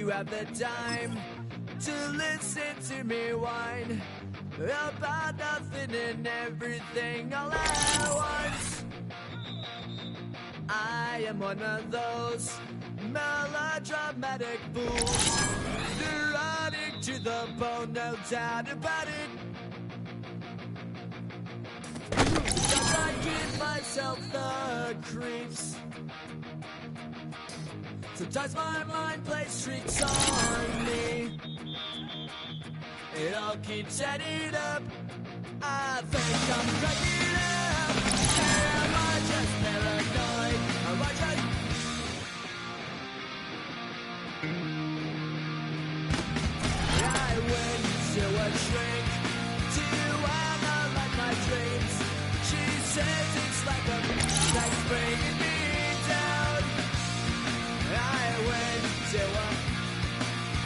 you have the time to listen to me whine about nothing and everything all at once. I am one of those melodramatic fools, neurotic to the bone, no doubt about it. Sometimes I give myself the creeps. Sometimes my mind plays tricks on me. It all keeps adding up. I think I'm cracking up. Am I just paranoid? Am I just... I went to a shrink to analyze my dreams. She says it's like a that's bringing me down. I went to a...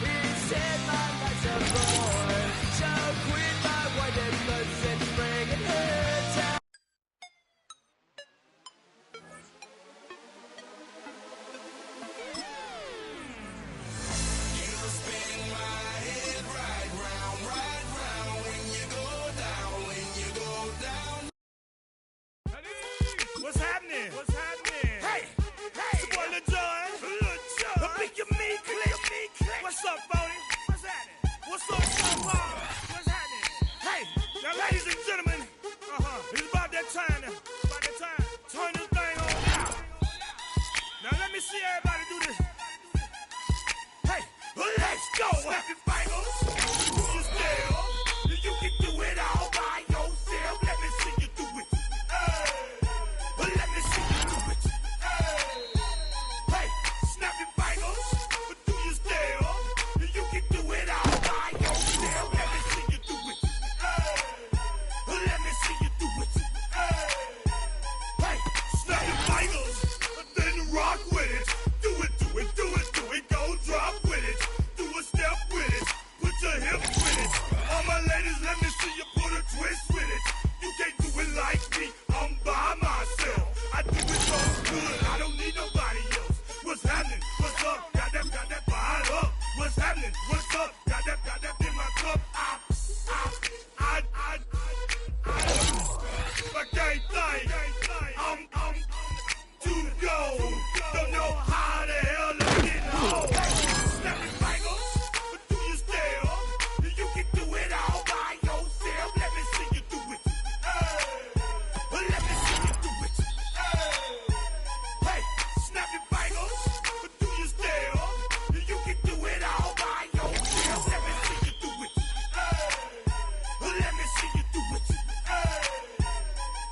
He said my life's a bore. So quit my white cause it's bringing her down. You spin my head right round when you go down, What's happening? Hey, it's your boy Lil Jon. The Pick Your Me Click. What's up, Phony? What's happening? What's up, Sean Paul? What's happening? Hey, now ladies and gentlemen, it's about that time. Turn this thing on out. Now let me see everybody do this. Hey, let's go. Snap your fingers. Do your step. You can do it all by yourself. Let me see you do it. Let me see you do it. Hey, snap your fingers. Do your step. You can do it all by yourself. Let me see you do it. Let me see you do it. Hey, snap your fingers. Then rock with it. Do it. Go drop with it. Do a step with it. Put your hips with it. All my ladies, let me see you put a twist with it. You can't do it like me. I'm by myself. I do it so good. I don't need nobody else. What's happening? What's up? Got that fired up. What's happening? What's up? Got that in my cup. I can't think. I'm too go. Don't know how the hell to get home. Snap your fingers. Do your step. You can do it all by yourself. Let me see you do it. Let me see you do it. Hey, snap your fingers. Do your step. You can do it all by yourself. Let me see you do it. Let me see you do it.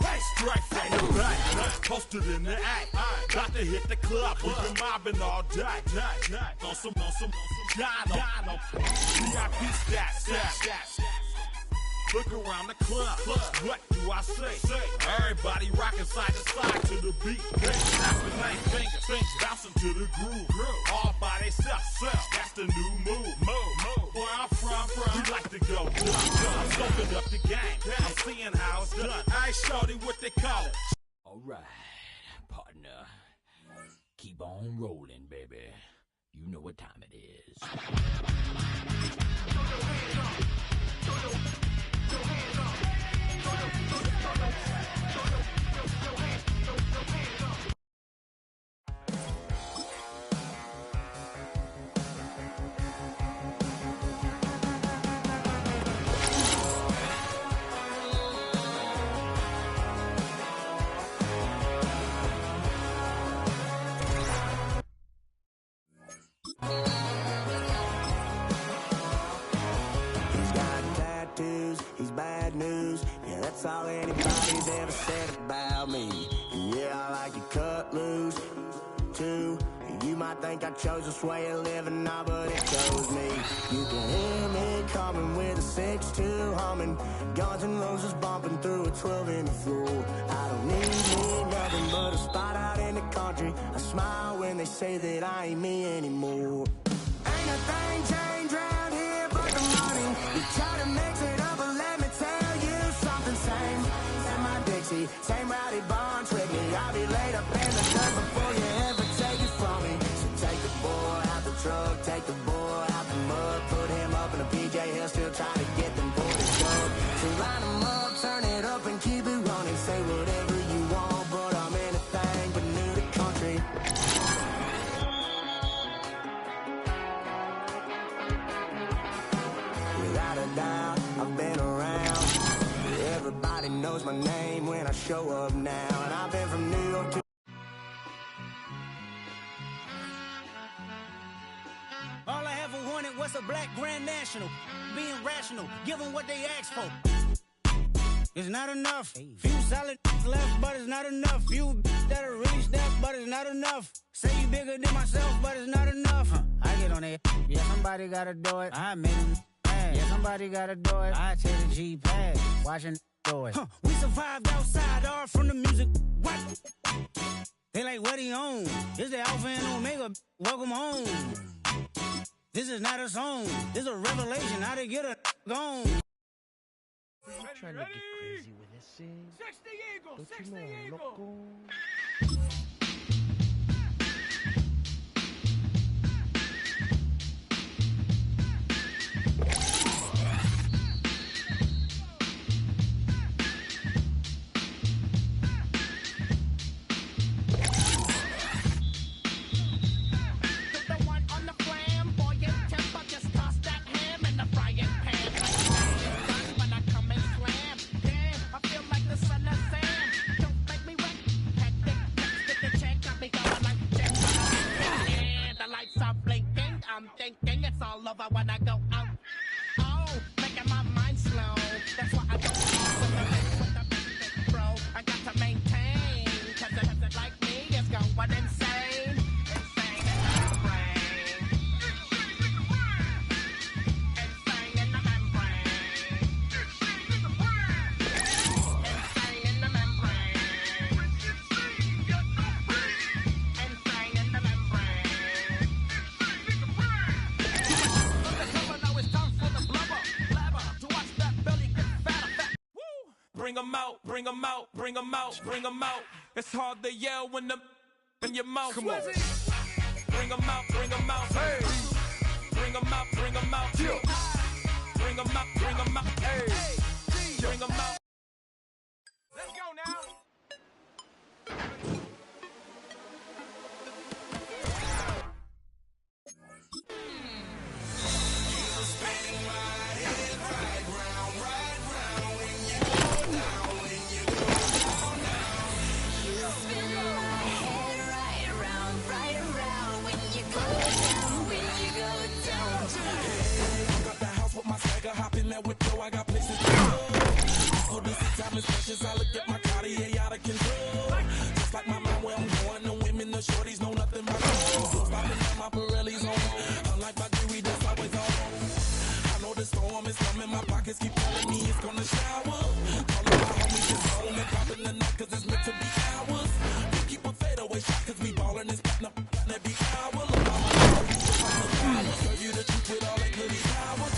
Hey, strike from the back, posted in the act. Got to hit the club, we've been mobbing all day. On some Dino, VIP stats. Look around the club, what do I say? Everybody rocking side to side to the beat. Snapping their fingers, bouncing to the groove. All by themselves, that's the new move. Where I'm from, we like to go dumb. I'm soaking up the game, I'm seeing how it's done. I ain't shorty what they call it. Alright, partner. Keep on rolling, baby. You know what time it is. That's all anybody's ever said about me. And yeah, I like you cut loose, too. You might think I chose this way of living now, but it chose me. You can hear me coming with a 6-2 humming, Guns N' Roses bumping through a 12 in the floor. I don't need nothing but a spot out in the country. I smile when they say that I ain't me anymore. Ain't a thing changed round here but the money. You try to mix it up, but let me tell you something. Same my Dixie, same rowdy bunch with me. I'll be laid up in the dirt before you ever take it from me. So take the boy out the truck. take the boy out the mud, put him up in a PJ Hill, still trying to get them for the club. So line them up, turn it up and keep it running. Say whatever you want, but I'm anything but new to country. Without a doubt, I've been around. Everybody knows my name when I show up now. And I've been from New York to All I ever wanted was a black grand national. Being rational, give them what they ask for. It's not enough. Few solid left, but it's not enough. Few that'll reach that, but it's not enough. Say you bigger than myself, but it's not enough. I get on it. Yeah, somebody gotta do it. I made them mad. Yeah, somebody gotta do it. I take the G-pad, watching do it. We survived outside, all from the music. What? They like, what he on? This the Alpha and Omega. Welcome home. This is not a song. This is a revelation. How to get a gone. Trying to get crazy with this thing. 60 Eagles, Don't 60 you know I'm Eagles. loco? Thinking it's all over when I go out. Oh, making my mind slow. That's why I don't with the bro. I got to maintain, cause it like me is going insane. Insane in the membrane. Insane in the membrane. Insane in the membrane. Insane in the membrane. Bring 'em out, bring 'em out, bring 'em out, bring 'em out. It's hard to yell when the in your mouth. Come on. Bring 'em out, bring 'em out. Hey. Bring 'em out, bring 'em out. Yeah. Bring 'em out, bring 'em out. Hey. Bring 'em out. Let's go now. With Joe, I got places to go. So this is time is precious. I look at my Cartier out of control. Just like my mind where I'm going. The women, the shorties know nothing but gold. Stopping at my Pirelli's on. Unlike my jewelry, that's always on. I know the storm is coming. My pockets keep telling me it's gonna shower. Calling my homies it's home and popping the night cause it's meant to be ours. We keep a fadeaway shot cause we ballin' and spittin' up every hour. Look, I'ma serve you the truth with all that goody power.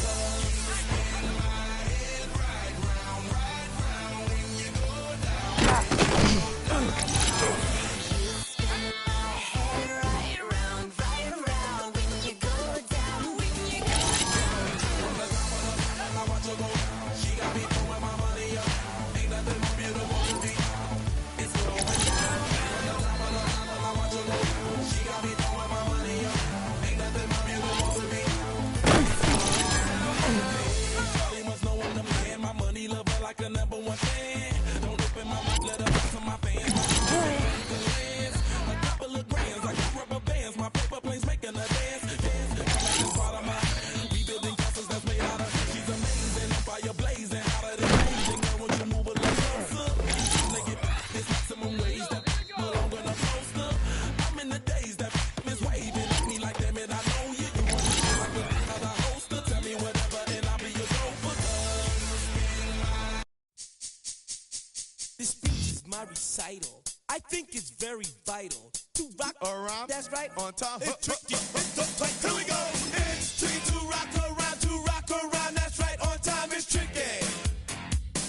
Recital. I think it's very vital to rock around. That's right. On time. It's tricky. Here we go. It's tricky to rock around. To rock around. That's right. On time. It's tricky.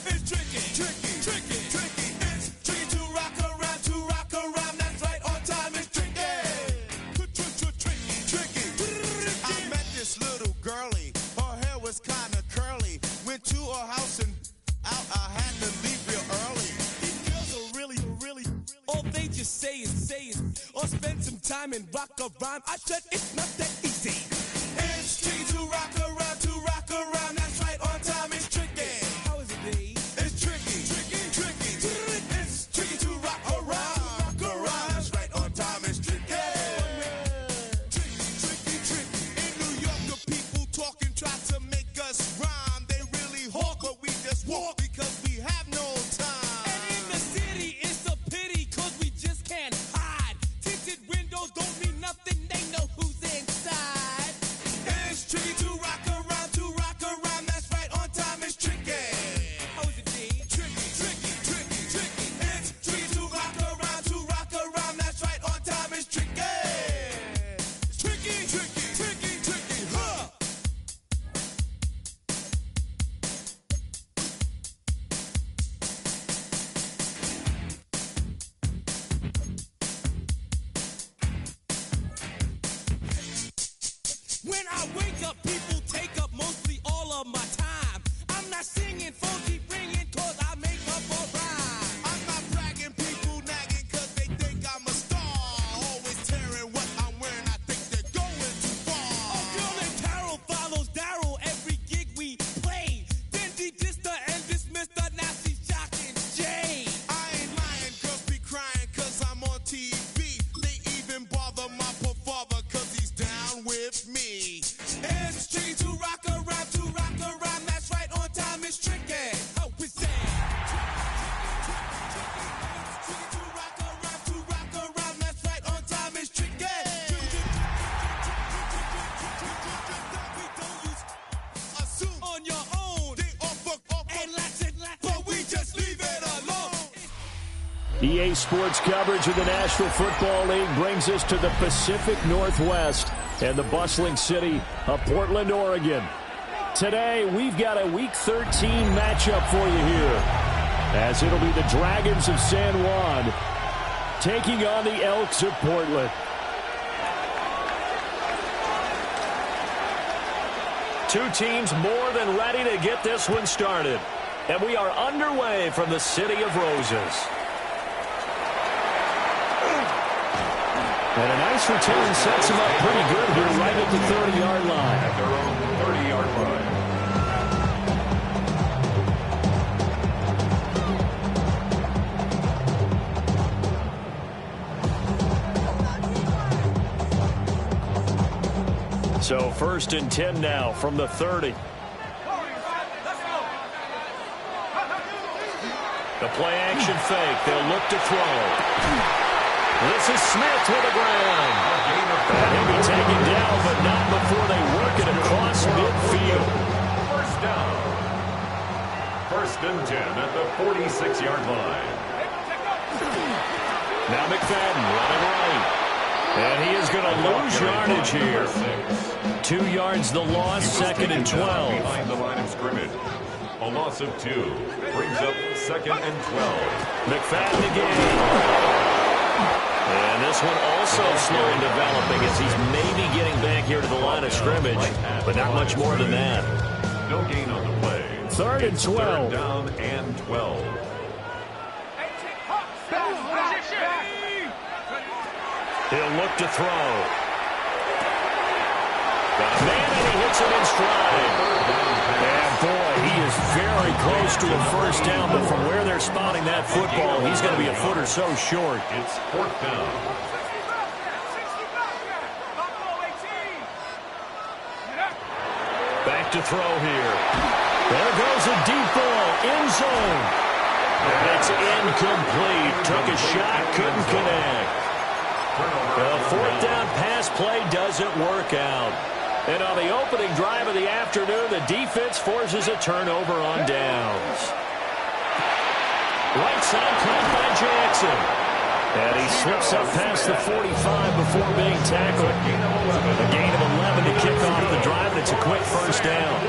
It's tricky. Tricky. Tricky. Tricky. It's tricky to rock around. To rock around. That's right. On time. It's tricky. Tricky. Tricky. you say it, or spend some time and rock a rhyme. I said it's not that easy. It's tricky to rock around, that's right, on time it's tricky. How is it, B? It's tricky. It's tricky to rock around, that's right, on time it's tricky. Tricky. In New York, the people talking try to make us rhyme. They really hawk, but we just walk because we have no time. And in the city, it's a pity, cause we just can't hide. Tinted windows don't mean nothing, they know who's inside. It's tricky to rock around, that's right, on time it's tricky. How is it, D? Tricky. It's tricky to rock around, that's right, on time it's tricky. Tricky, huh? When I wake up, people take up mostly all of my time. I'm not singing, phones keep ringing, cause I make up a rhyme. I'm not bragging, people nagging, cause they think I'm a star. Always tearing what I'm wearing, I think they're going too far. Oh, girl and Carol follows Daryl every gig we play. Then de-dissed her and dismissed her, now she's shocking Jay. I ain't lying, girls be crying, cause I'm on TV. They even bother my poor father, cause he's down with me. It's tricky to rock around, that's right, on time it's tricky. How is that? It's tricky to rock around, that's right, on time it's tricky. We don't use assume on your own. They offer and let's but we just leave it alone. EA Sports coverage of the National Football League brings us to the Pacific Northwest and the bustling city of Portland, Oregon. Today, we've got a Week 13 matchup for you here, as it'll be the Dragons of San Juan taking on the Elks of Portland. Two teams more than ready to get this one started, and we are underway from the City of Roses. And a nice return sets them up pretty good here right at the 30-yard line. At their own 30-yard line. So 1st and 10 now from the 30. The play action fake. They'll look to throw. This is Smith with the ground. And he'll be taken down, but not before they work it across midfield. First down. 1st and 10 at the 46-yard line. Now McFadden running right. And he is going to lose yardage here. 2 yards the loss, 2nd and 12. Behind the line of scrimmage. A loss of 2 brings up 2nd and 12. McFadden again. And this one also slow in developing as he's maybe getting back here to the line of scrimmage, but not much more than that. No gain on the play. 3rd and 12. 3rd down and 12. He'll look to throw. Man, and he hits it in stride. And boy, he is very close to a first down, but from where they're spotting that football, he's going to be a foot or so short. It's 4th down. Back to throw here. There goes a deep ball, end zone. And it's incomplete. Took a shot, couldn't connect. The 4th down pass play doesn't work out. And on the opening drive of the afternoon, the defense forces a turnover on downs. Right side caught by Jackson. And he slips up past the 45 before being tackled. A gain of 11 to kick off the drive, and it's a quick first down.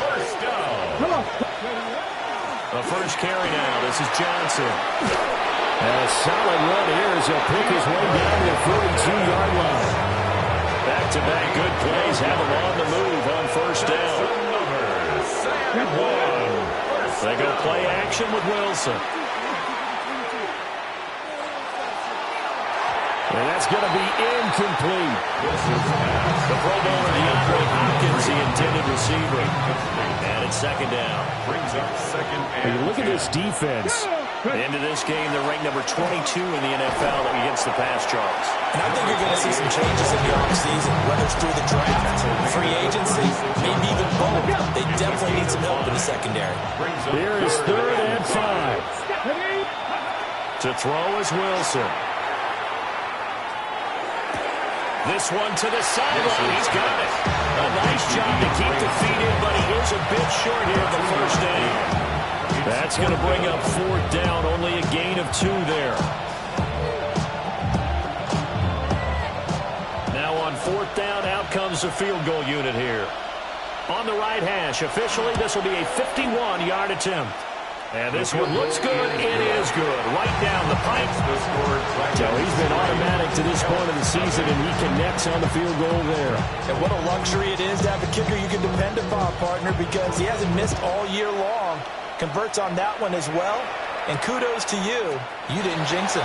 First down. The first carry now. This is Johnson. And a solid run here as he'll pick his way down to the 42-yard line. Back-to-back good plays have him on the move on first down. They go play action with Wilson. And that's going to be incomplete. The Pro Bowler DeAndre Hopkins, the intended receiver. And it's second down. Brings up second and look at this defense. Into this game, they're ranked number 22 in the NFL against the pass charts. And I think you're going to see some changes in the offseason, whether it's through the draft, free agency, maybe even both. They definitely need some help in the secondary. Here is 3rd and 5. To throw is Wilson. This one to the sideline. He's got it. A nice job to keep the feet in, but he is a bit short here of the first down. That's going to bring up 4th down. Only a gain of 2 there. Now on 4th down, out comes the field goal unit here. On the right hash, officially, this will be a 51-yard attempt. And this one looks good. It is good. Right down the pipe. So he's been automatic to this point of the season, and he connects on the field goal there. And what a luxury it is to have a kicker you can depend upon, partner, because he hasn't missed all year long. Converts on that one as well. And kudos to you. You didn't jinx him.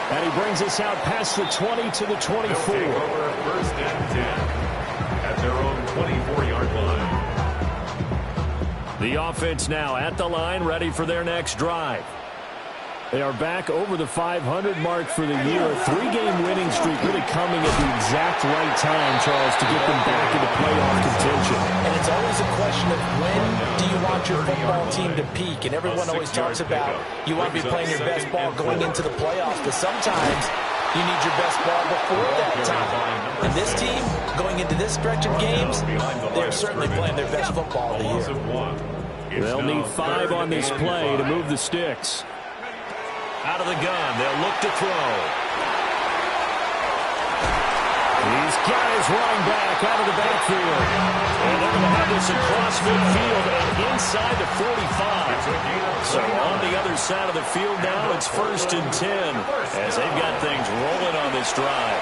And he brings us out past the 20 to the 24. They'll take over 1st and 10 at their own 24-yard line. The offense now at the line, ready for their next drive. They are back over the 500 mark for the year. A 3-game winning streak really coming at the exact right time, Charles, to get them back into playoff contention. And it's always a question of when do you want your football team to peak? And everyone always talks about you want to be playing your best ball going into the playoffs, but sometimes you need your best ball before that time. And this team, going into this stretch of games, they're certainly playing their best football of the year. They'll need 5 on this play to move the sticks. Out of the gun, they'll look to throw. He's got his running back out of the backfield. And they're going to have this across midfield and inside the 45. So on the other side of the field now, it's 1st and 10 as they've got things rolling on this drive.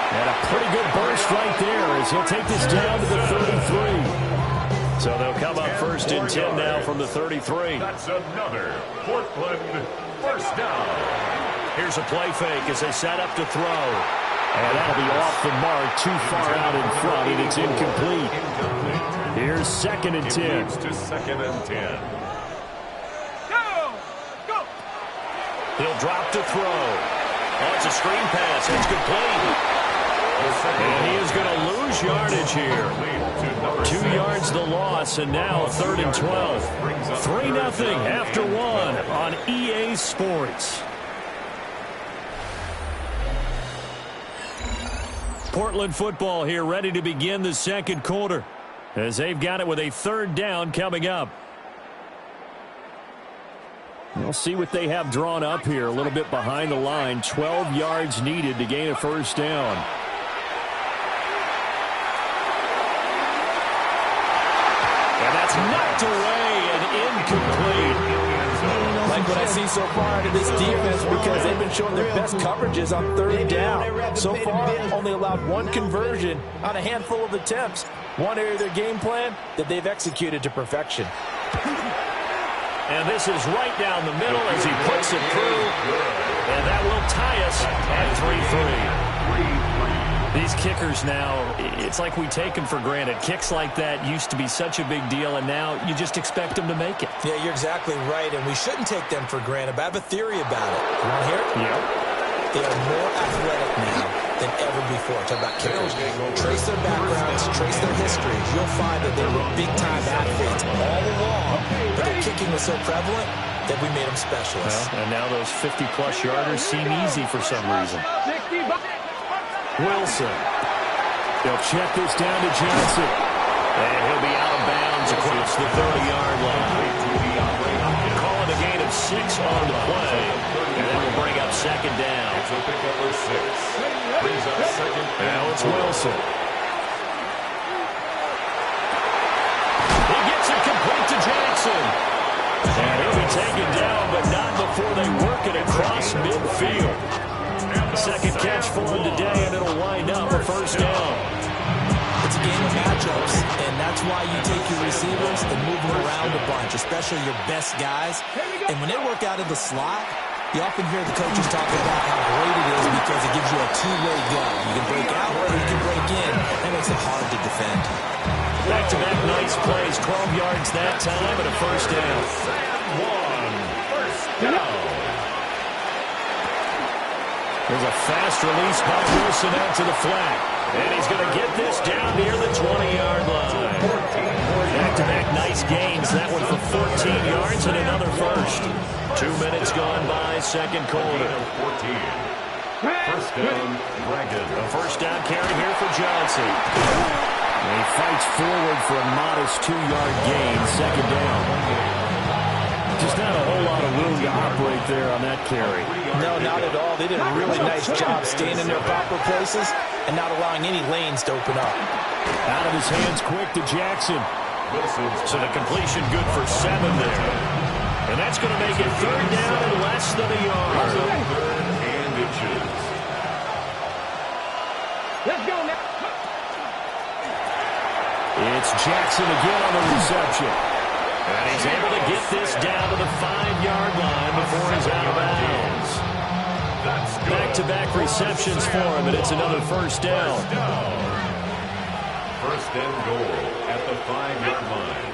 And a pretty good burst right there as he'll take this down to the 33. So they'll come up 1st and 10 now from the 33. That's another Portland 1st down. Here's a play fake as they set up to throw. And that'll be off the mark, too far out in front, and it's incomplete. Here's 2nd and 10. To 2nd and 10. Go! He'll drop to throw. Oh, it's a screen pass. It's complete. And he is going to lose yardage here. 2 yards the loss, and now 3rd and 12. 3-0 after 1 on EA Sports. Portland football here, ready to begin the 2nd quarter as they've got it with a 3rd down coming up. We'll see what they have drawn up here, a little bit behind the line. 12 yards needed to gain a 1st down. Knocked away and incomplete. Like what I see so far out of this defense, because they've been showing their best coverages on 3rd down. So far, only allowed 1 conversion on a handful of attempts. One area of their game plan that they've executed to perfection. And this is right down the middle as he puts it through. And that will tie us at 3-3. These kickers now, it's like we take them for granted. Kicks like that used to be such a big deal, and now you just expect them to make it. Yeah, you're exactly right, and we shouldn't take them for granted, but I have a theory about it. You want to hear it? Yeah. They are more athletic now than ever before. Talk about kickers. Trace their backgrounds, trace their histories. You'll find that they were big-time athletes all along, but their kicking was so prevalent that we made them specialists. Well, and now those 50-plus yarders seem easy for some reason. Wilson. They'll check this down to Johnson. And he'll be out of bounds across the 30-yard line. Calling a gain of 6 on the play. And then we'll bring up 2nd down. Brings up 2nd. Now it's Wilson. He gets it complete to Jackson. And he'll be taken down, but not before they work it across midfield. 2nd catch for him today, and it'll wind up a 1st down. It's a game of matchups, and that's why you take your receivers and move them around a bunch, especially your best guys. And when they work out of the slot, You often hear the coaches talk about how great it is because it gives you a two-way gun. You can break out or you can break in. That makes it hard to defend. Back-to-back nice plays, 12 yards that time and a first down. First down. There's a fast release by Wilson out to the flat. And he's going to get this down near the 20-yard line. Back-to-back nice gains. That one for 14 yards and another first. 2 minutes gone by, second quarter. 14. First down, Dragon. A first down carry here for Johnson. And he fights forward for a modest 2-yard gain, second down. Just not a whole lot of room to operate there on that carry. No, not at all. They did a really nice job staying in their proper places and not allowing any lanes to open up. Out of his hands quick to Jackson. So the completion good for 7 there. And that's going to make it third down and less than a yard. Third and inches. Let's go now. It's Jackson again on the reception. And he's able to get this down to the 5-yard line before he's out of bounds. Back-to-back receptions for him, and it's another first down. First and goal at the 5-yard line.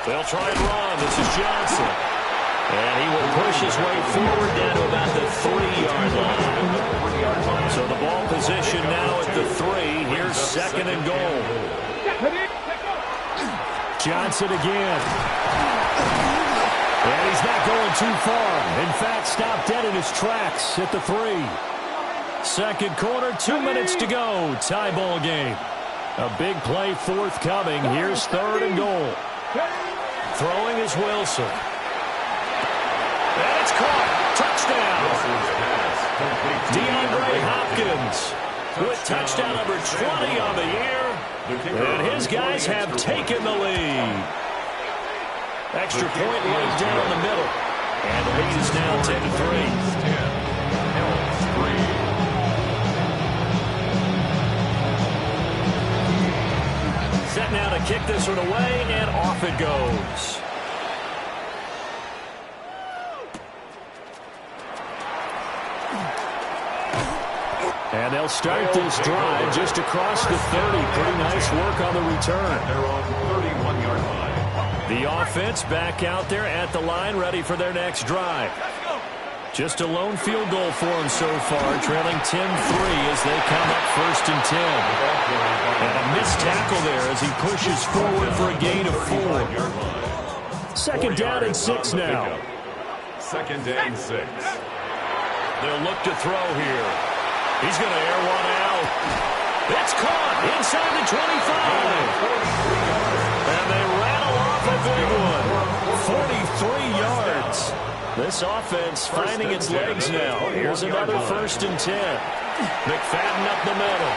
They'll try and run. This is Johnson. And he will push his way forward down to about the 3-yard line. So the ball position now at the 3. Here's second and goal. Johnson again. And he's not going too far. In fact, stopped dead in his tracks at the 3. Second quarter, 2 minutes to go. Tie ball game. A big play forthcoming. Here's third and goal. Throwing is Wilson. And it's caught. Touchdown. DeAndre Hopkins with touchdown number 20 on the year. And his guys have taken the lead. Extra point right down the middle. And the lead is now 10-3. Set now to kick this one away, and off it goes. And they'll start this drive just across the 30. Pretty nice work on the return. They're on 31-yard line. The offense back out there at the line, ready for their next drive. Just a lone field goal for them so far, trailing 10-3 as they come up first and 10. And a missed tackle there as he pushes forward for a gain of 4. Second down and 6 now. Second and 6. They'll look to throw here. He's going to air one out. It's caught inside the 25. And they rattle off a big one. 43 yards. This offense finding its legs now. Here's another first and 10. McFadden up the middle.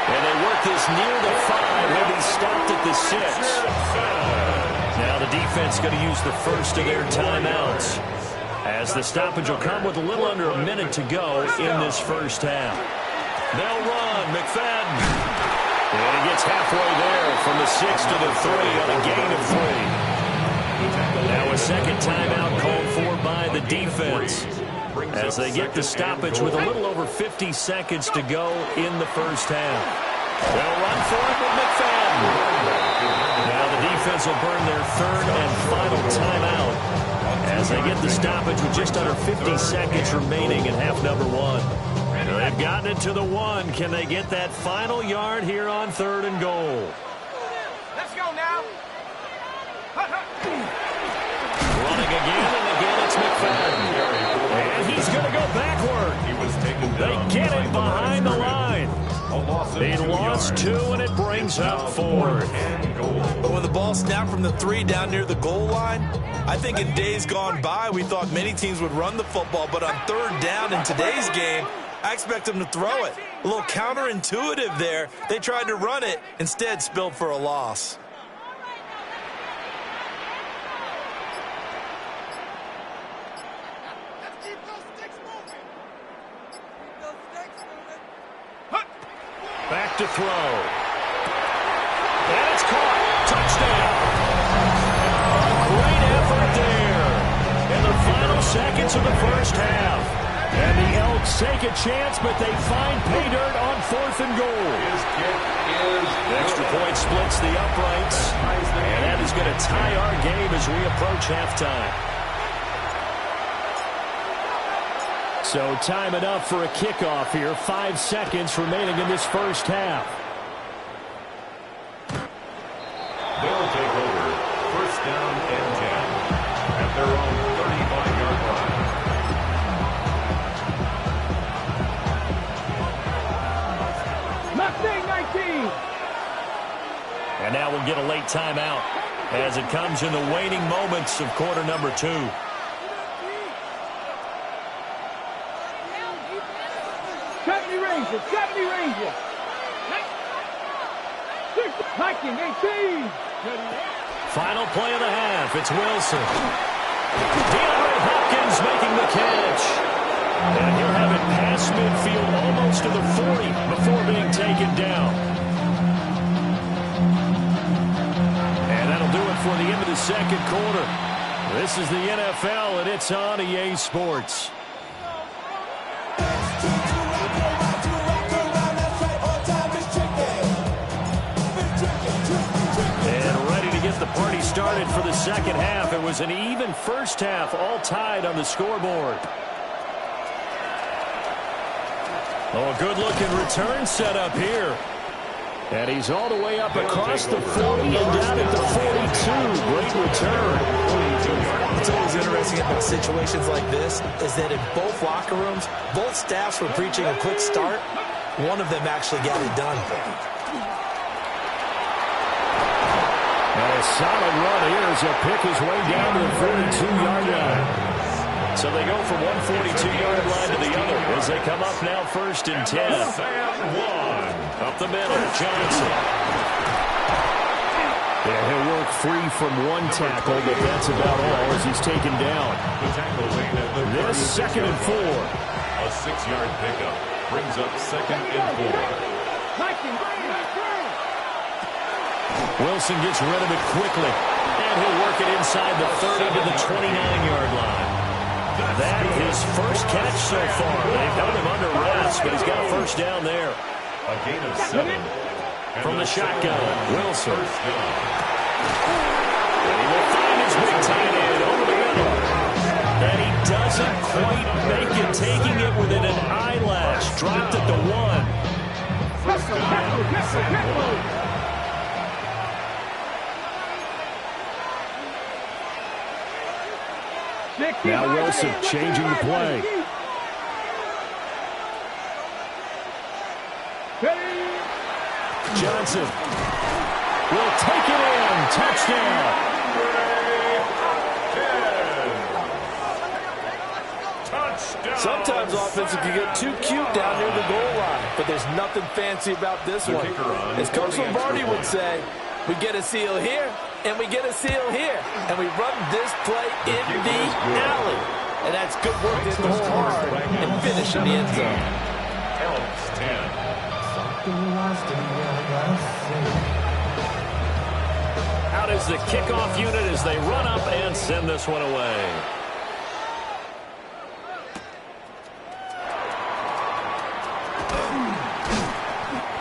And they work this near the 5. He'll be stopped at the 6. Now the defense going to use the first of their timeouts, as the stoppage will come with a little under a minute to go in this first half. They'll run. McFadden. And he gets halfway there from the 6 to the 3 on a gain of 3. Now a second timeout called for by the defense as they get the stoppage with a little over 50 seconds to go in the first half. They'll run for it with McFadden. Now the defense will burn their third and final timeout as they get the stoppage with just under 50 seconds remaining in half number 1. They've gotten it to the 1. Can they get that final yard here on third and goal? Let's go now. Running again, and again it's McFadden. And he's going to go backward. They get him behind the line. They lost 2, and it brings up 4. But when the ball snapped from the 3 down near the goal line, I think in days gone by, we thought many teams would run the football. But on third down in today's game, I expect them to throw it. A little counterintuitive there. They tried to run it, instead spilled for a loss. Back to throw. And it's caught. Touchdown. A great effort there final seconds of the first half. And the Elks take a chance, but they find pay dirt on 4th and goal. Extra point splits the uprights, and that is going to tie our game as we approach halftime. So time enough for a kickoff here. 5 seconds remaining in this first half. They'll take over. First down and 10 at their own 35-yard line. Mustang 19. And now we'll get a late timeout as it comes in the waning moments of quarter number 2. 70 Rangers. Hiking 18. Final play of the half. It's Wilson. DeAndre Hopkins making the catch. And he'll have it past midfield almost to the 40 before being taken down. And that'll do it for the end of the second quarter. This is the NFL, and it's on EA Sports. The party started for the second half. It was an even first half, all tied on the scoreboard. Oh, a good-looking return set up here. And he's all the way up across the 40 and down at the 42. Great return. What's always interesting about situations like this is that in both locker rooms, both staffs were preaching a quick start. One of them actually got it done. And a solid run here as he'll pick his way down to the 42-yard line. So they go from one 42-yard line to the other as they come up now first and 10. Up the middle, Johnson. Yeah, he'll work free from one tackle, but that's about all as he's taken down. This second and 4. A 6-yard pickup brings up second and 4. Wilson gets rid of it quickly, and he'll work it inside the 30 to the 29-yard line. That is first catch so far. They've held him under wraps, but he's got a first down there. A gain of 7. From the shotgun, Wilson. And he will find his big tight end over the middle. And he doesn't quite make it, taking it within an eyelash. Dropped at the 1. First down. Now Wilson changing the play. Johnson will take it in. Touchdown. Sometimes offensive can get too cute down near the goal line, but there's nothing fancy about this one. As Coach Lombardi would say, we get a seal here, and we get a seal here, and we run this play in the alley. And that's good work to hit the hole hard and finish in the end zone. Elks 10. Out is the kickoff unit as they run up and send this one away.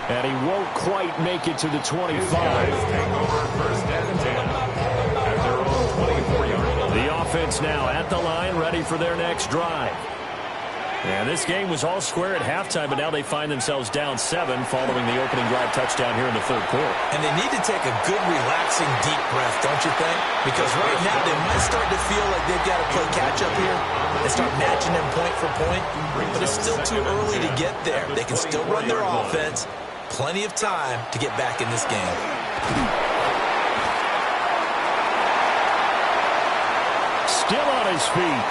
And he won't quite make it to the 25. Take over first and 10 at their own 24-yard line. The offense now at the line, ready for their next drive. And this game was all square at halftime, but now they find themselves down 7 following the opening drive touchdown here in the third quarter. And they need to take a good, relaxing, deep breath, don't you think? Because right now they might start to feel like they've got to play catch-up here and start matching them point for point. But it's still too early to get there. They can still run their offense. Plenty of time to get back in this game. Still on his feet.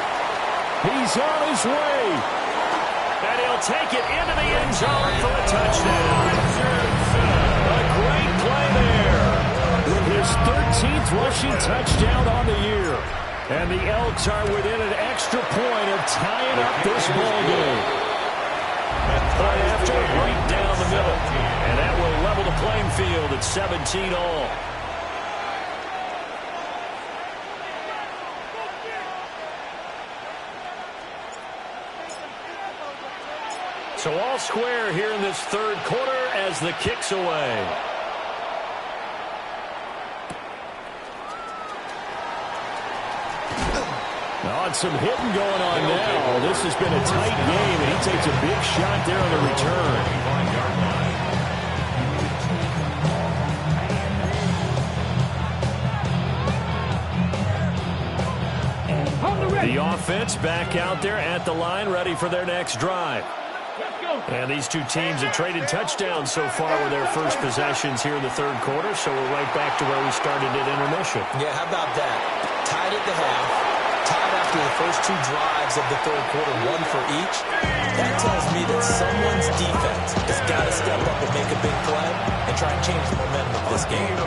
He's on his way. And he'll take it into the end zone for a touchdown. A great play there. His 13th rushing touchdown on the year. And the Elks are within an extra point of tying up this ball game. Right after, right down the middle. And that will level the playing field at 17 all. So all square here in this third quarter as the kick's away. Oh, and some hitting going on now. This has been a tight game, and he takes a big shot there on the return. The offense back out there at the line, ready for their next drive. And these two teams have traded touchdowns so far with their first possessions here in the third quarter, so we're right back to where we started at intermission. Yeah, how about that? Tied at the half, tied after the first two drives of the third quarter, one for each. That tells me that someone's defense has got to step up and make a big play and try and change the momentum of this game.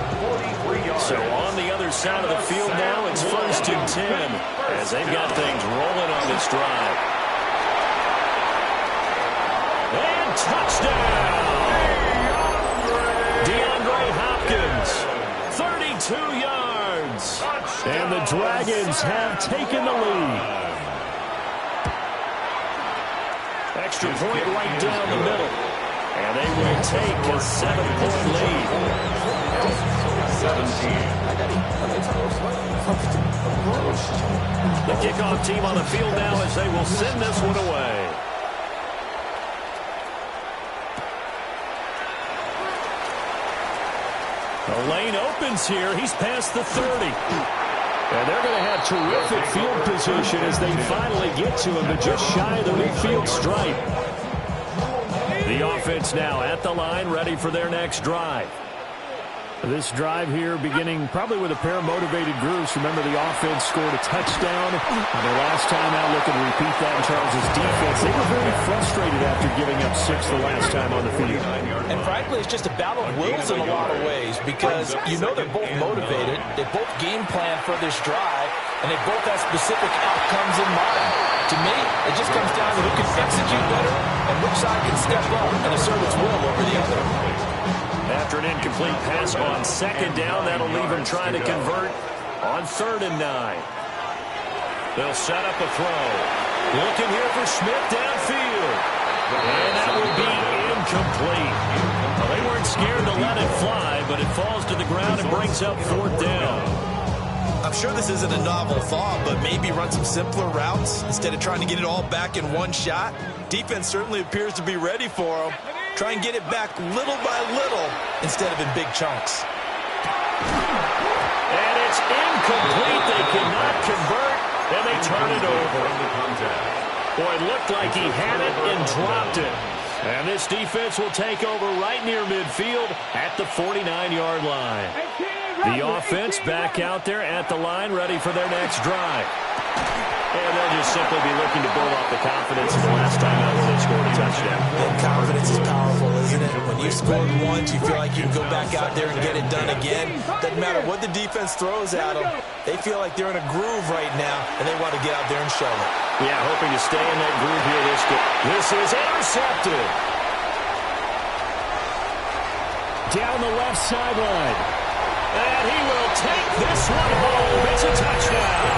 So on the other side of the field now, it's 1st and 10 as they've got things rolling on this drive. And touchdown! DeAndre Hopkins, 32 yards. And the Dragons have taken the lead. Extra point right down the middle. And they will take a 7-point lead. 17. The kickoff team on the field now as they will send this one away. The lane opens here. He's past the 30. And they're going to have terrific field position as they finally get to him, but just shy of the midfield stripe. The offense now at the line, ready for their next drive. This drive here beginning probably with a pair of motivated groups. Remember, the offense scored a touchdown on their last time out. Looking to repeat that in Charles' defense. They were very frustrated after giving up 6 the last time on the field. And frankly, it's just a battle of wills in a lot of ways because you know they're both motivated. They both game plan for this drive, and they both have specific outcomes in mind. To me, it just comes down to who can execute better and which side can step up and assert its will over the other. After an incomplete pass on 2nd down, that'll leave him trying to convert on 3rd and 9. They'll set up a throw. Looking here for Smith downfield. And that will be incomplete. Well, they weren't scared to let it fly, but it falls to the ground and brings up 4th down. I'm sure this isn't a novel thought, but maybe run some simpler routes instead of trying to get it all back in one shot. Defense certainly appears to be ready for them. Try and get it back little by little instead of in big chunks. And it's incomplete. They cannot convert, and they turn it over. Boy, it looked like he had it and dropped it. And this defense will take over right near midfield at the 49-yard line. The offense back out there at the line, ready for their next drive. And they'll just simply be looking to build off the confidence of the last time out when they scored a touchdown. And confidence is powerful, isn't it? When you scored once, you feel like you can go back out there and get it done again. Doesn't matter what the defense throws at them. They feel like they're in a groove right now, and they want to get out there and show it. Yeah, hoping to stay in that groove here. This is intercepted. Down the left sideline. And he will take this one home. It's a touchdown.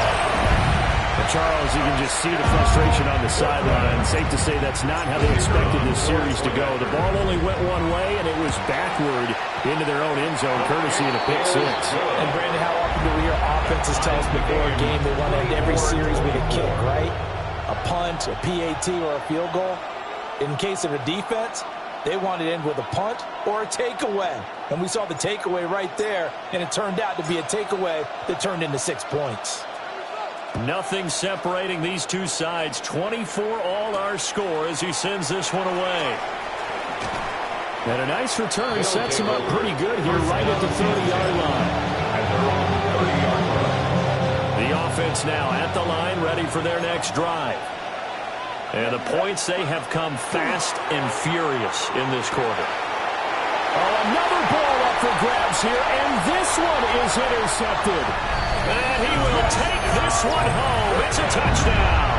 Charles, you can just see the frustration on the sideline. Safe to say that's not how they expected this series to go. The ball only went one way, and it was backward into their own end zone, courtesy of the pick 6. And, Brandon, how often do we hear offenses tell us before a game they want to end every series with a kick, right? A punt, a PAT, or a field goal. In case of a defense, they want to end with a punt or a takeaway. And we saw the takeaway right there, and it turned out to be a takeaway that turned into 6 points. Nothing separating these two sides. 24 all our score as he sends this one away. And a nice return sets him up pretty good here right at the 30-yard line. The offense now at the line, ready for their next drive. And the points, they have come fast and furious in this quarter. Oh, another ball up for grabs here, and this one is intercepted. And he will take this one home. It's a touchdown.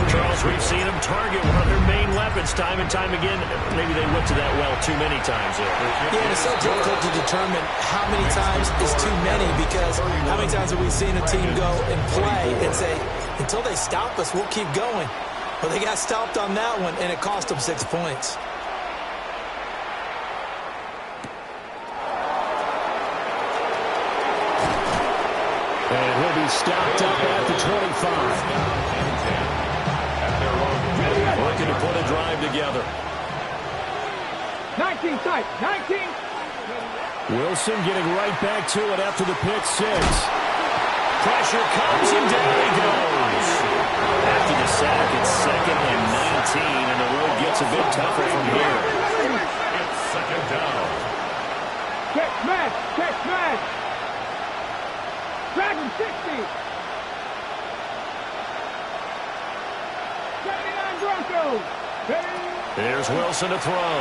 Charles, we've seen him target one of their main weapons time and time again. Maybe they went to that well too many times there. Yeah, it's so difficult to determine how many times is too many because how many times have we seen a team go and play and say, until they stop us, we'll keep going. Well, they got stopped on that one, and it cost them 6 points. And he'll be stopped up at the 25. Looking to put a drive together. 19 tight, 19. Wilson getting right back to it after the pick six. Pressure comes and down he goes. After the sack, it's 2nd and 19, and the road gets a bit tougher from here. It's 2nd down. Check smash, check smash. Dragon 60. 79 Broncos. Here's Wilson to throw.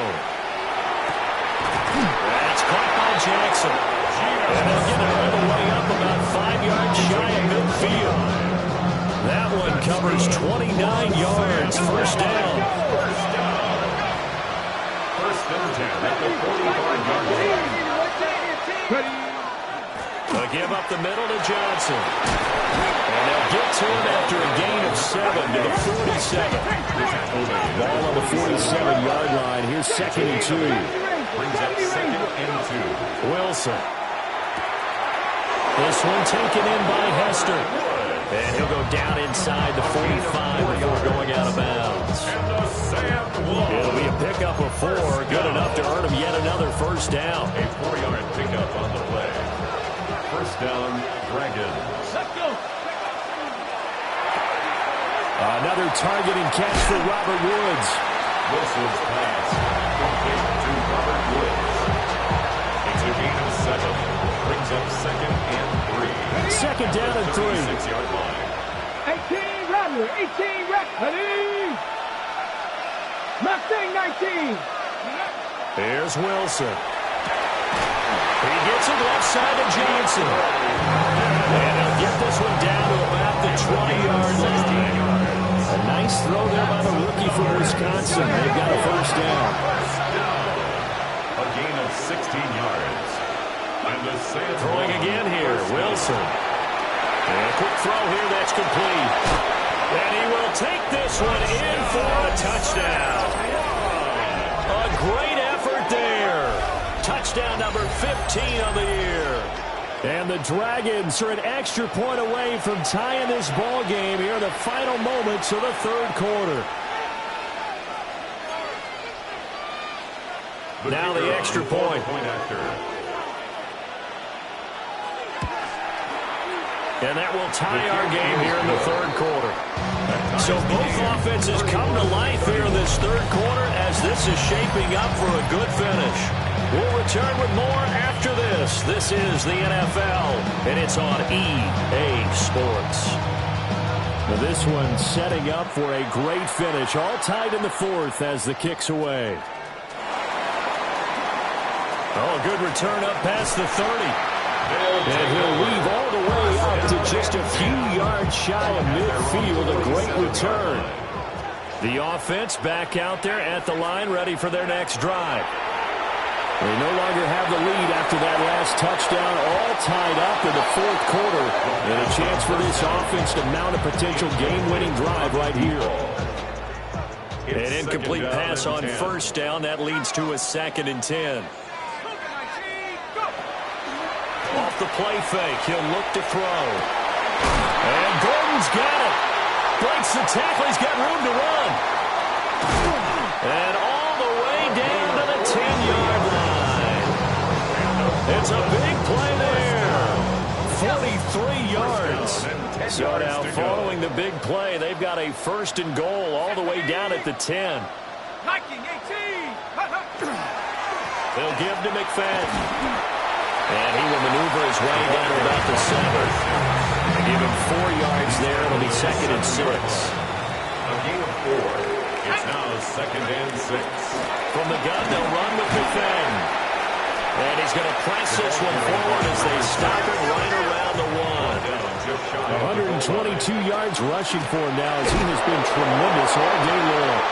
That's caught by Jackson. And they'll get it all the way up about 5 yards shy of midfield. That one covers 29 yards. First down. First and 10 at the 45-yard line. They'll give up the middle to Johnson. And they'll get to him after a gain of 7 to the 47. Ball on the 47-yard line. Here's 2nd and 2. Brings up 2nd and 2. Wilson. This one taken in by Hester. And he'll go down inside the 45 before going out of bounds. It'll be a pickup of 4. Good enough to earn him yet another first down. A 4-yard pickup on the play. First down, Dragons. Let's go. Another targeting catch for Robert Woods. Wilson's pass complete to Robert Woods. It's a gain of 7. Brings up 2nd and 3. 2nd down and 3. 36-yard line. 18 Rattler, 18 ready. Mustang 19. Here's Wilson. He gets it left side to Johnson. And he'll get this one down to about the 20-yard line. A nice throw there by the rookie from Wisconsin. They've got a first down. A gain of 16 yards. And the throwing again here, Wilson. And a quick throw here that's complete. And he will take this one in for a touchdown. A great effort there. Touchdown number 15 of the year. And the Dragons are an extra point away from tying this ball game here in the final moments of the third quarter. Now the extra point. And that will tie our game here in the third quarter. So both offenses come to life here in this third quarter as this is shaping up for a good finish. We'll return with more after this. This is the NFL, and it's on EA Sports. Now this one setting up for a great finish, all tied in the fourth as the kick's away. Oh, a good return up past the 30. And he'll weave all the way up to just a few yards shy of midfield. A great return. The offense back out there at the line, ready for their next drive. They no longer have the lead after that last touchdown, all tied up in the fourth quarter. And a chance for this offense to mount a potential game-winning drive right here. An incomplete pass on first down. That leads to a 2nd and 10. Off the play fake, he'll look to throw. And Gordon's got it. Breaks the tackle, he's got room to run. And all the way down to the 10-yard line. It's a big play there. 43 yards. So now following the big play, they've got a first and goal all the way down at the 10. They'll give to McFadden. And he will maneuver his way down to about the 7. Give him 4 yards there. It'll be 2nd and 6. A gain of 4. It's now 2nd and 6. From the gun, they'll run with McFadden. And he's going to press this one forward as they stop it right around the 1. 122 yards rushing for him now as he has been tremendous all day long.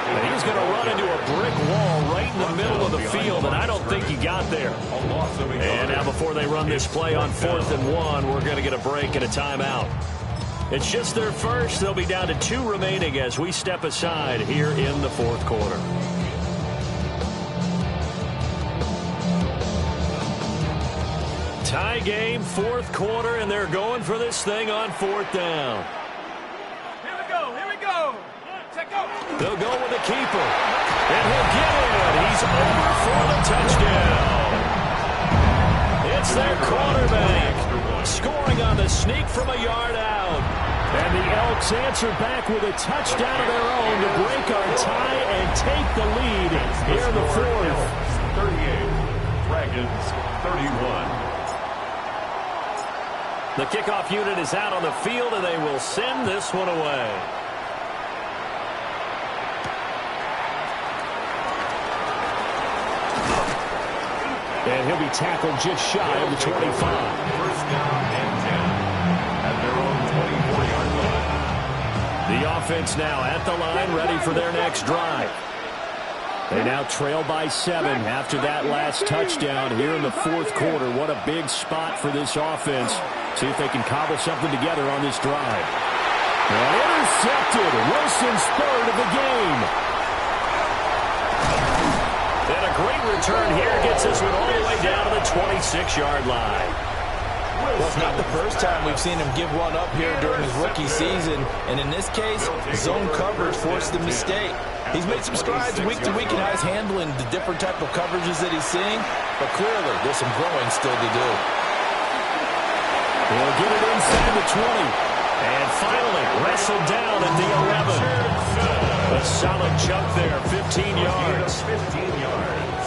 And he's going to run into a brick wall right in the middle of the field, and I don't think he got there. And now before they run this play on 4th and 1, we're going to get a break and a timeout. It's just their first. They'll be down to 2 remaining as we step aside here in the fourth quarter. Tie game, fourth quarter, and they're going for this thing on 4th down. Here we go. Check out. They'll go with the keeper, and he'll get it. He's over for the touchdown. It's their quarterback scoring on the sneak from a yard out. And the Elks answer back with a touchdown of their own to break our tie and take the lead here in the fourth. 38, Dragons 31. The kickoff unit is out on the field, and they will send this one away. And he'll be tackled just shy of the 25. First down and 10 at their own 24-yard line. The offense now at the line, ready for their next drive. They now trail by 7 after that last touchdown here in the fourth quarter. What a big spot for this offense. See if they can cobble something together on this drive. And intercepted. Wilson's third of the game. And a great return here gets this one all the way down to the 26-yard line. Well, it's not the first time we've seen him give one up here during his rookie season. And in this case, zone coverage forced the mistake. He's made some strides week to week in how he's handling the different type of coverages that he's seeing. But clearly, there's some growing still to do. He'll get it inside the 20. And finally, wrestled down at the 11. A solid jump there, 15 yards. 15 yards.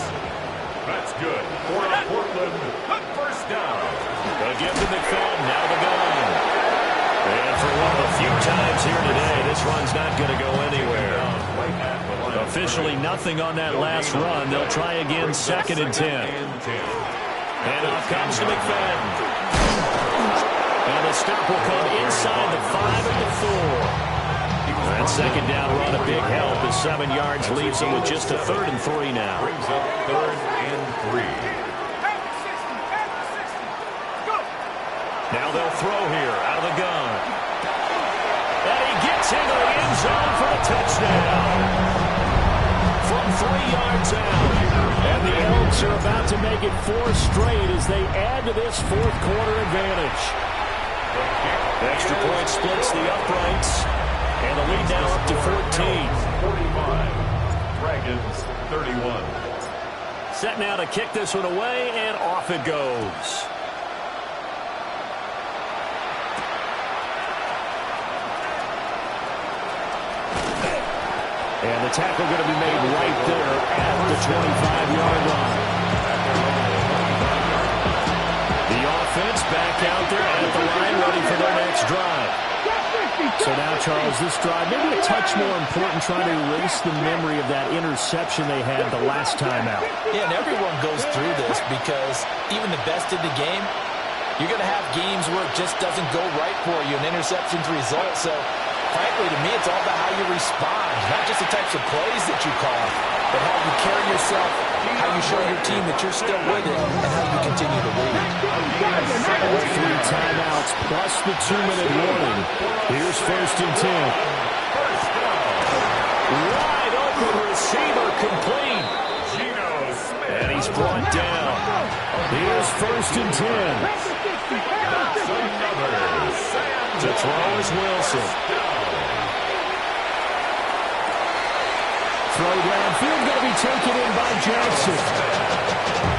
That's good for Portland. First down. They'll give to McFadden, now the gun. And for one of the few times here today, this run's not going to go anywhere. Officially nothing on that last run. They'll try again, 2nd and 10. And off comes to McFadden. And the stop will come inside the 5 and the 4. That second down run a big help as 7 yards leaves them with just a 3rd and 3 now. Brings up 3rd and 3. Now they'll throw here out of the gun. And he gets into the end zone for a touchdown. From 3 yards out. And the Elks are about to make it 4 straight as they add to this fourth quarter advantage. Extra point splits the uprights. And the lead now up to 14. 45. Dragons 31. Set now to kick this one away, and off it goes. And the tackle going to be made right there at the 25-yard line. The offense back out there at the line, ready for their next drive. So now, Charles, this drive, maybe a touch more important, trying to erase the memory of that interception they had the last time out. Yeah, and everyone goes through this because even the best in the game, you're going to have games where it just doesn't go right for you, and interceptions result. So, frankly, to me, it's all about how you respond, not just the types of plays that you call, but how you carry yourself, how you show your team that you're still with it, and how you continue to lead. All 3 timeouts plus the 2-minute warning. Here's 1st and 10. Wide open receiver complete. And he's brought down. Here's 1st and 10. To throw is Wilson. Throw downfield going to be taken in by Jackson.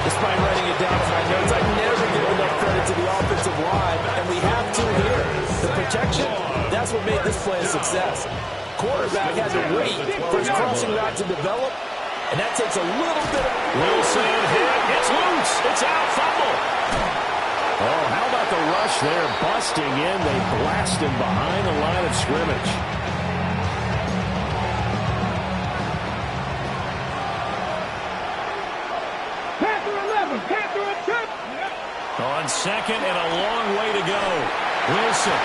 Despite writing it down in my notes, I never give enough credit to the offensive line, and we have to here. The protection, that's what made this play a success. Quarterback had to wait for his crossing route to develop, and that takes a little bit of... Wilson hit. It's loose. It's out. Fumble. Oh, how about the rush there? Busting in. They blast him behind the line of scrimmage. On 2nd and a long way to go. Wilson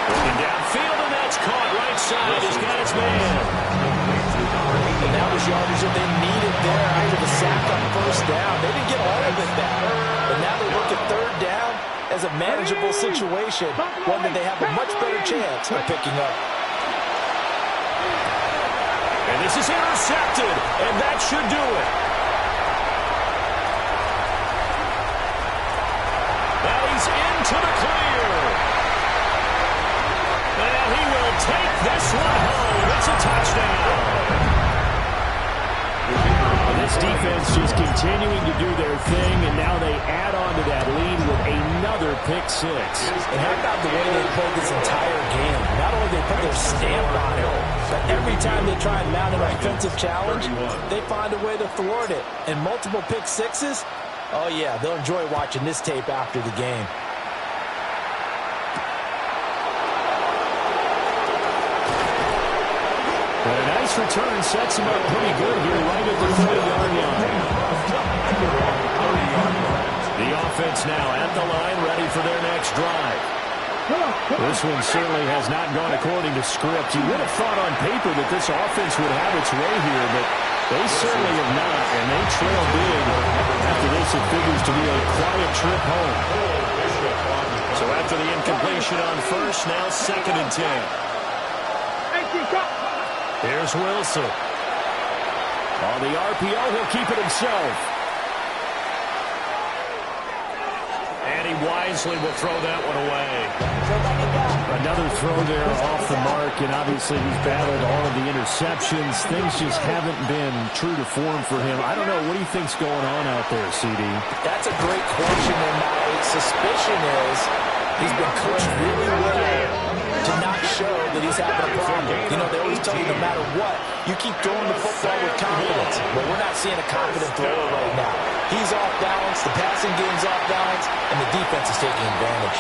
looking downfield, and that's caught right side. He's got his man. And that was yardage that they needed there after the sack on 1st down. They didn't get all of it back. But now they look at 3rd down. as a manageable situation, one that they have a much better chance of picking up. And this is intercepted, and that should do it. Now he's into the clear. And he will take this one home. It's a touchdown. This defense just continuing to do their thing, and now they add on to that lead with another pick six. And how about the way they played this entire game? Not only they put their stamp on it, but every time they try and mount an offensive challenge, they find a way to thwart it. And multiple pick sixes, oh yeah, they'll enjoy watching this tape after the game. But a nice return sets him up pretty good here right at the 30-yard line. The offense now at the line, ready for their next drive. This one certainly has not gone according to script. You would have thought on paper that this offense would have its way here, but they certainly have not, and they trail big. After this, it figures to be a quiet trip home. So after the incompletion on first, now 2nd and 10. Here's Wilson. On the RPO, he'll keep it himself. And he wisely will throw that one away. Another throw there off the mark, and obviously he's battled all of the interceptions. Things just haven't been true to form for him. I don't know. What do you think's going on out there, CD? That's a great question, and my suspicion is he's been coached really well to not show that he's having a problem. You know, they always tell you no matter what, you keep throwing the football with confidence. But we're not seeing a confident thrower right now. He's off balance, the passing game's off balance, and the defense is taking advantage.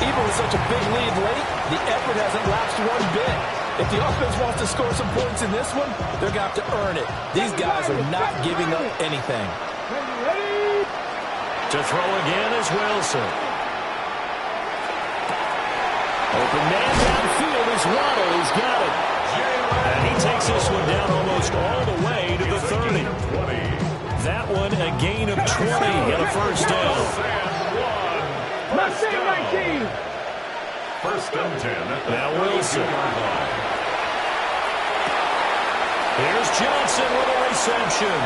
Even with such a big lead late, the effort hasn't lapsed one bit. If the offense wants to score some points in this one, they're going to have to earn it. These guys are not giving up anything. To throw again is Wilson. Open man downfield is Waddle. He's got it. And he takes this one down almost all the way to the 30. That one a gain of 20 and a first down. First and 10. Now Wilson. Here's Johnson with a reception.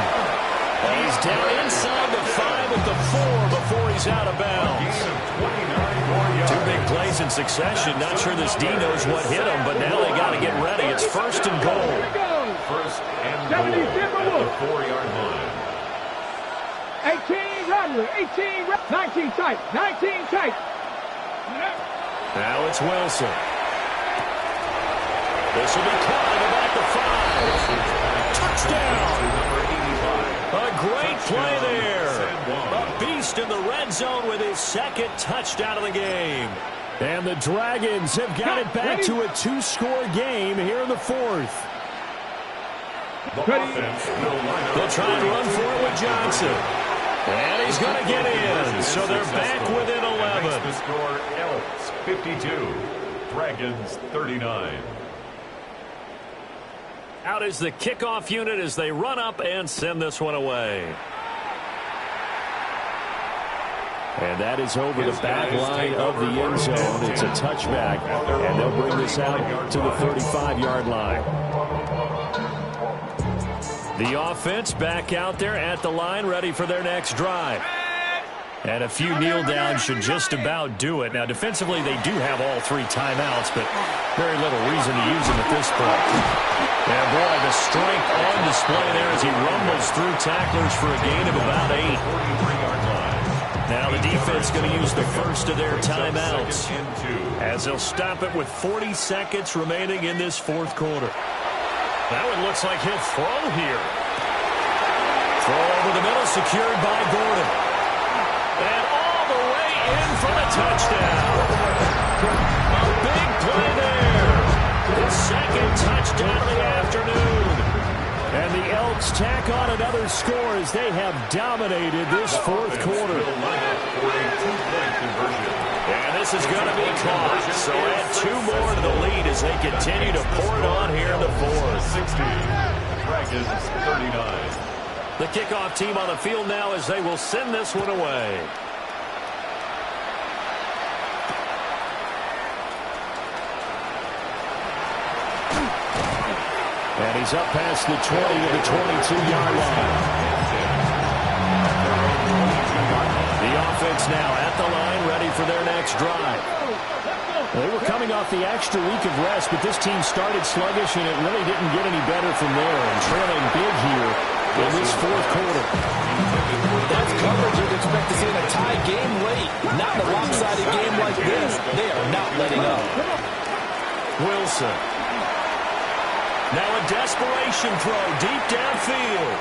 He's down inside the 5 at the 4 before he's out of bounds. 2 big plays in succession. Not sure this D knows what hit him, but now they got to get ready. It's first and goal. First and goal at the 4-yard line. 18 Rattler, 19 tight, 19 tight. Now it's Wilson. This will be caught at about the 5. Touchdown! A great play there. A beast in the red zone with his 2nd touchdown of the game. And the Dragons have got it back to a 2-score game here in the 4th. They'll try and run for it with Johnson. And he's going to get in. So they're back within 11. The score, Elks 52, Dragons 39. Out is the kickoff unit as they run up and send this one away. And that is over the back line of the end zone. It's a touchback, and they'll bring this out to the 35-yard line. The offense back out there at the line, ready for their next drive. And a few kneel downs should just about do it. Now, defensively, they do have all 3 timeouts, but very little reason to use them at this point. And, boy, the strength on display there as he rumbles through tacklers for a gain of about 8. Now the defense going to use the first of their timeouts as they'll stop it with 40 seconds remaining in this 4th quarter. That one looks like he'll throw here. Throw over the middle, secured by Gordon. And all the way in for the touchdown. A big play there. The 2nd touchdown of the afternoon. And the Elks tack on another score as they have dominated this 4th quarter. And this is going to be caught. So add 2 more to the lead as they continue to pour it on here in the 4th. 60, Dragons 39. The kickoff team on the field now as they will send this one away. And he's up past the 20 to the 22-yard line. The offense now at the line, ready for their next drive. They were coming off the extra week of rest, but this team started sluggish, and it really didn't get any better from there. And trailing big here in this fourth quarter. That's coverage you'd expect to see in a tie game late. Not in a lopsided game like this. They are not letting up. Wilson. Now a desperation throw deep downfield.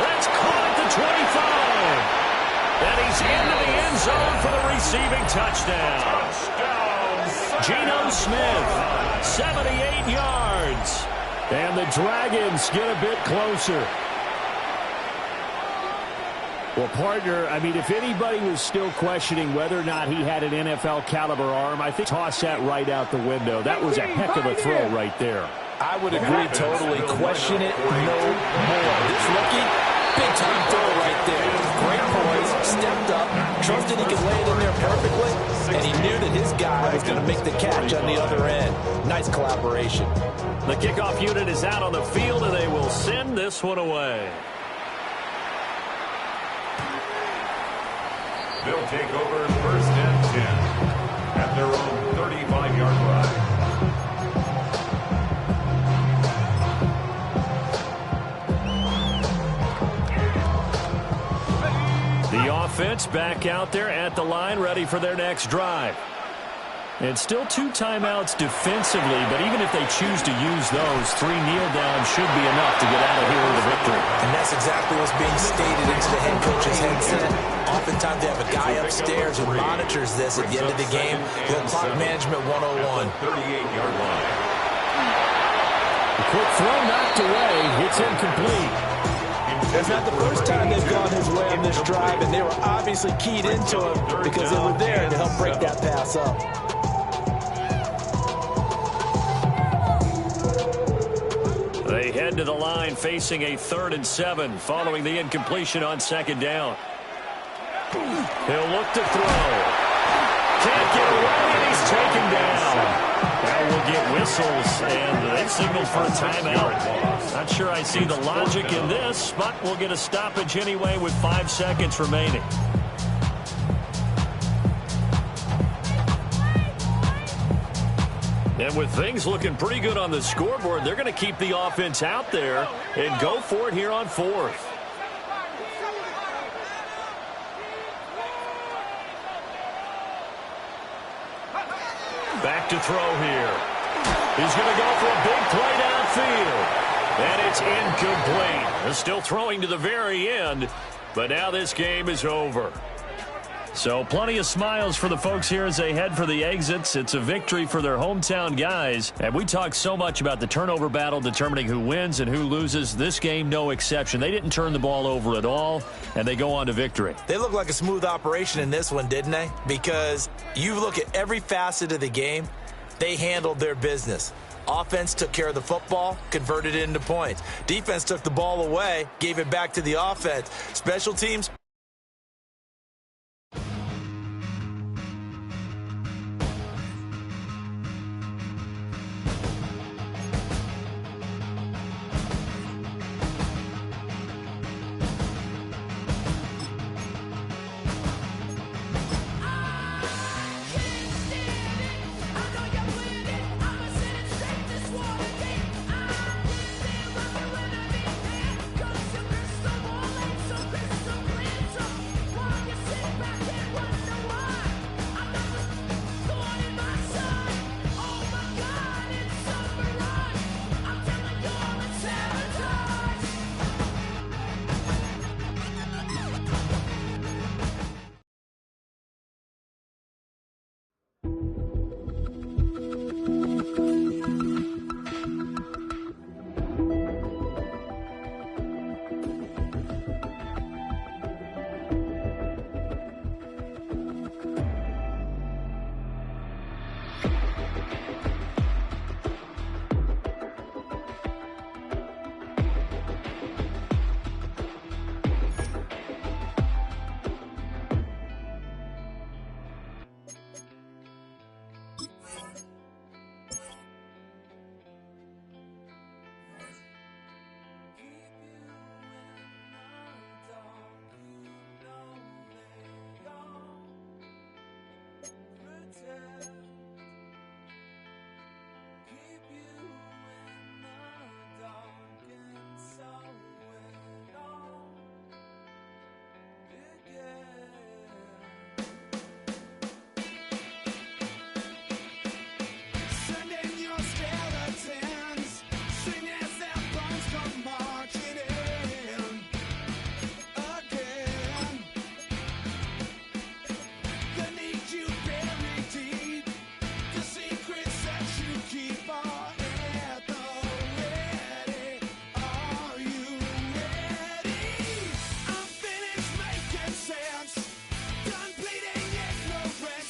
That's caught at the 25. And he's into the end zone for the receiving touchdown. Geno Smith, 78 yards. And the Dragons get a bit closer. Well, partner, I mean, if anybody was still questioning whether or not he had an NFL-caliber arm, I think toss that right out the window. That was a heck of a throw right there. I would agree totally. Question it no more. This rookie, big-time throw right there. Great poise, stepped up, trusted he could lay it in there perfectly, and he knew that his guy was going to make the catch on the other end. Nice collaboration. The kickoff unit is out on the field, and they will send this one away. They'll take over first and 10 at their own 35-yard line. The offense back out there at the line, ready for their next drive. And still 2 timeouts defensively, but even if they choose to use those, 3 kneel downs should be enough to get out of here with a victory. And that's exactly what's being stated into the head coach's headset. Oftentimes they have a guy upstairs who monitors this at the end of the game. Little clock management 101. 38-yard line. A quick throw knocked away. It's incomplete. It's not the first time they've gone his way on this drive, and they were obviously keyed into him because they were there to help break that pass up. They head to the line facing a 3rd and 7 following the incompletion on 2nd down. He'll look to throw. Can't get away, and he's taken down. Now we'll get whistles, and they signaled for a timeout. Not sure I see the logic in this, but we'll get a stoppage anyway with 5 seconds remaining. And with things looking pretty good on the scoreboard, they're going to keep the offense out there and go for it here on 4th. Back to throw here. He's going to go for a big play downfield. And it's incomplete. They're still throwing to the very end, but now this game is over. So plenty of smiles for the folks here as they head for the exits. It's a victory for their hometown guys. And we talk so much about the turnover battle determining who wins and who loses. This game, no exception. They didn't turn the ball over at all, and they go on to victory. They look like a smooth operation in this one, didn't they? Because you look at every facet of the game, they handled their business. Offense took care of the football, converted it into points. Defense took the ball away, gave it back to the offense. Special teams.